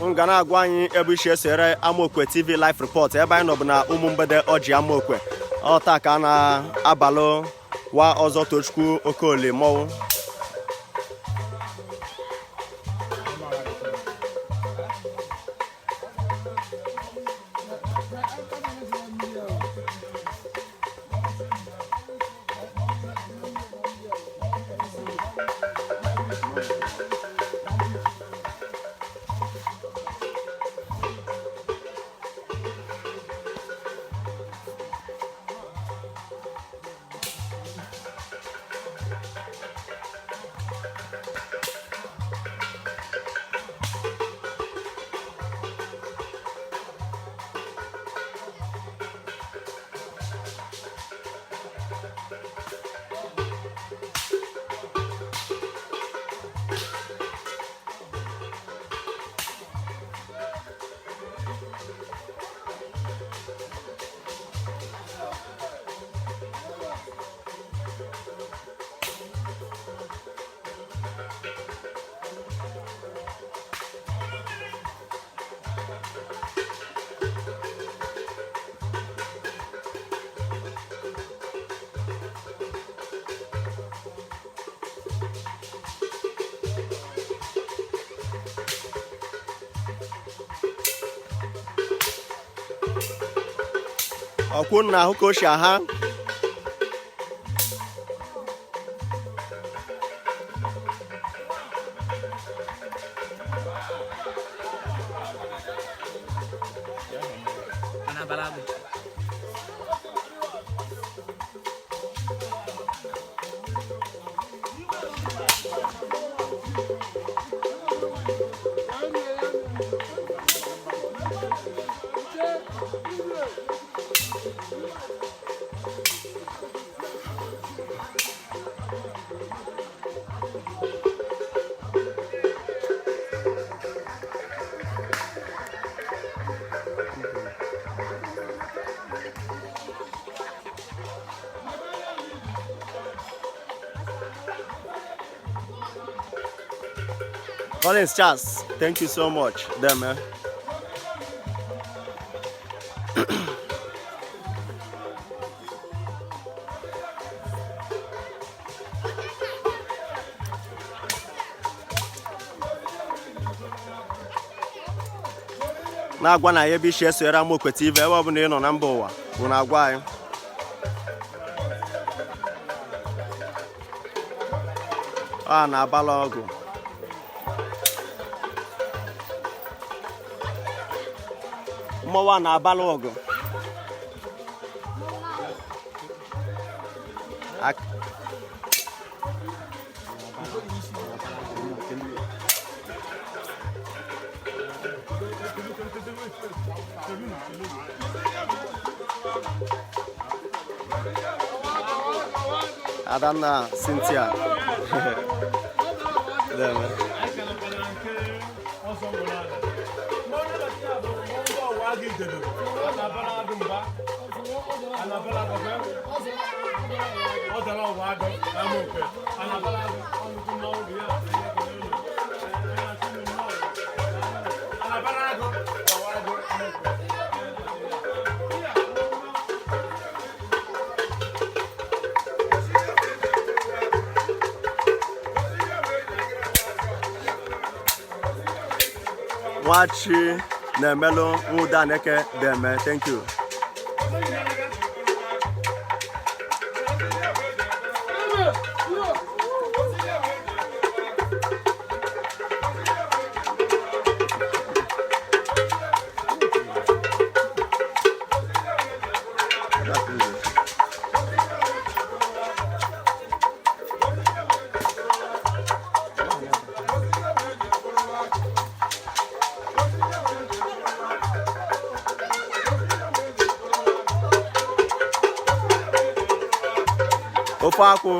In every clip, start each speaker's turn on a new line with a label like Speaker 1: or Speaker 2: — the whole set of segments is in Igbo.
Speaker 1: ngana agwa anyị ebe ishi esere Amokwe TV live report ebe anyị nọ bụ na ụmụ mgbede Orji Amokwe ọta ka na-abalụ wa Ozor Tochukwu Okoli mọwụ ọkwụ na ahụ ka o si aha Collins Charles, thank you so much, them, man. Na-agwa na ya bụ ishi esere Amokwe TV ebe ọ bụla ị nọ na mba ụwa bụ na-agwa anyị a na-abala ọgụ mmọnwụ a na-abala ọgụ Adanna Cynthia there, man. Wachi na-emelụ nwụda neke deme, thank you. Ofe akwụ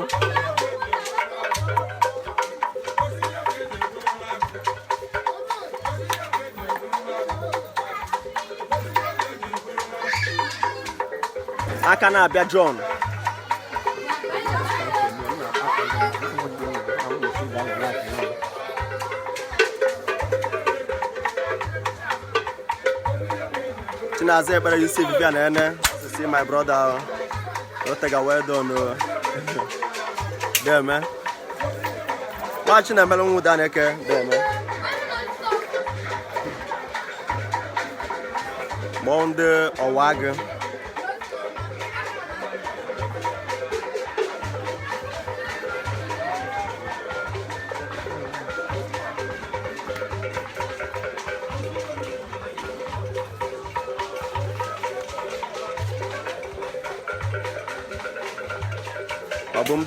Speaker 1: aka na-abịa John Chinaze, better you see Vivian to see my brother. Don't take a well done. There, man. Watching a melon with Daneke. There, man. Monde or wagon.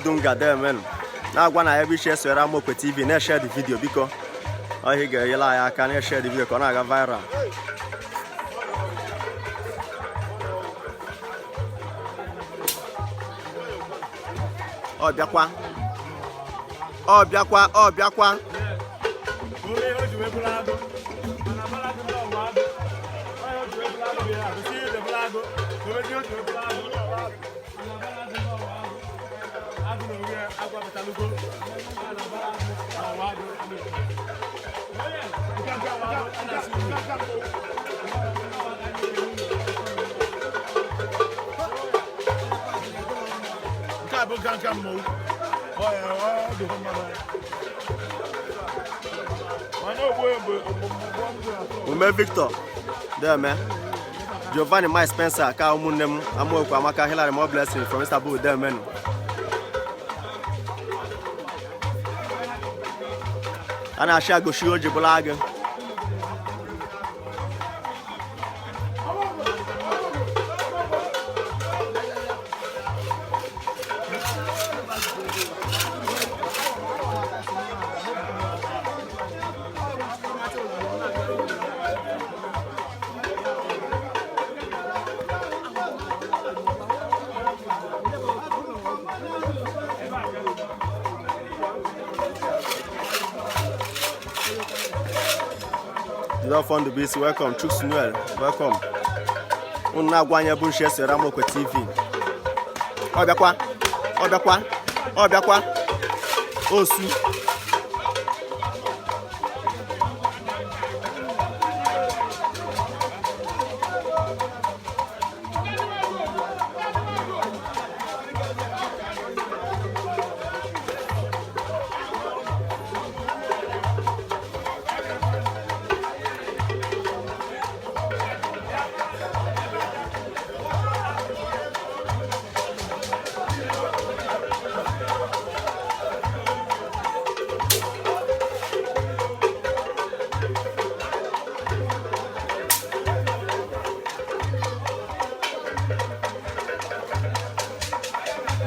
Speaker 1: Dunga there, man. Now, when I ever share Amokwe TV, never share the video because I can share the video. Can I go viral? Oh, Biakwa. Oh, Biakwa. Oh, Biakwa. Ume Victor, there, man. Giovanni, my Spencer, Ka Umunem, Amokwe, Amaka, Hillary, more blessing from Istanbul, there, man. And I shall go show you Bulaga. Love on the beast, welcome. Tochukwu, welcome. Unagwanya Bunshe Amokwe TV. Obiakwa, Obiakwa, Obiakwa, Osu.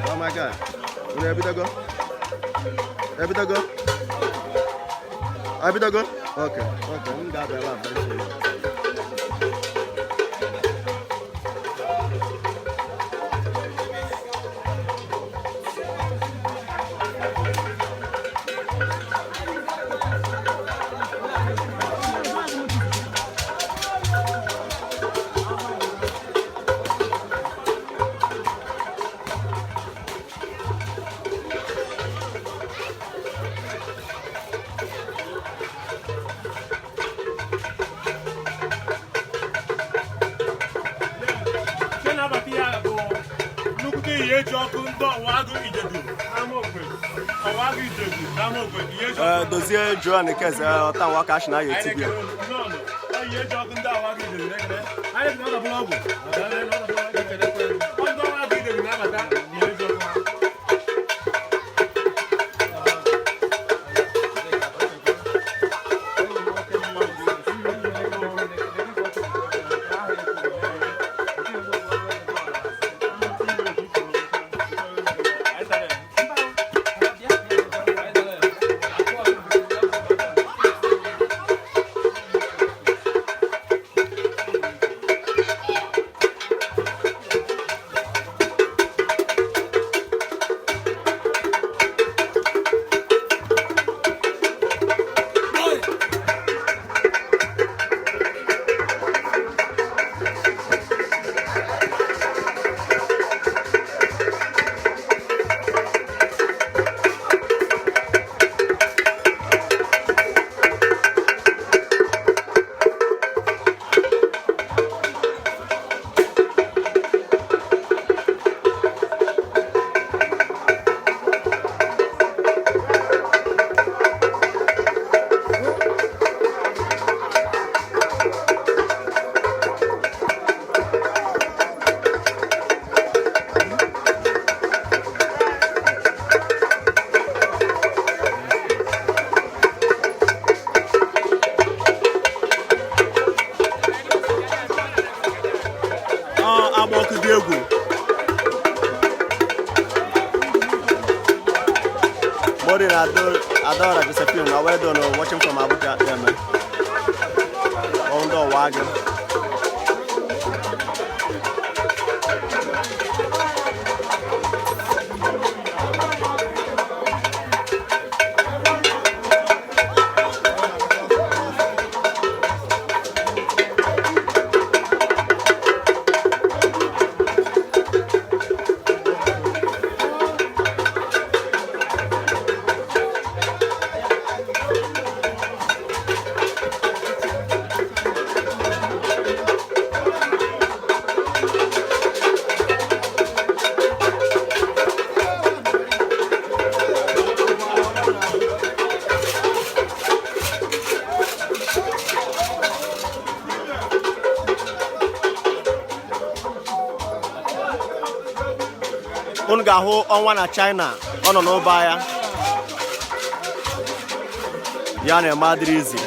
Speaker 1: Oh my God. Abidago? Okay. We got that one. Dozie Joan Keze ọta nwa kash na YouTube. dị egwu. Mori na Adora Josephine na well done watching from Abuja. Yeah, man. Ondo wagon. Unu ga-ahụ ọnwa na China ọ nọ n'ụba ya na-eme adịrị izi.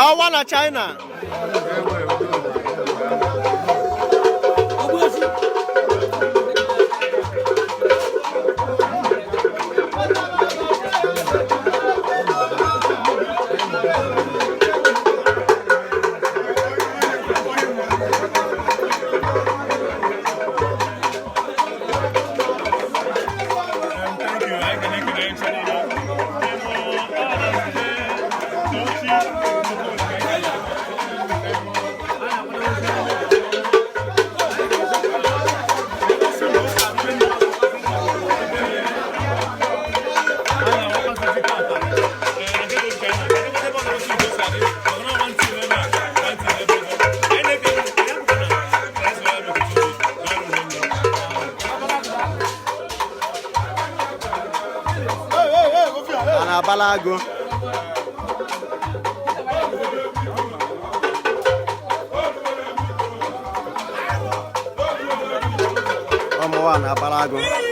Speaker 1: Ọnwa na China. Balago. Vamos lá na Balago.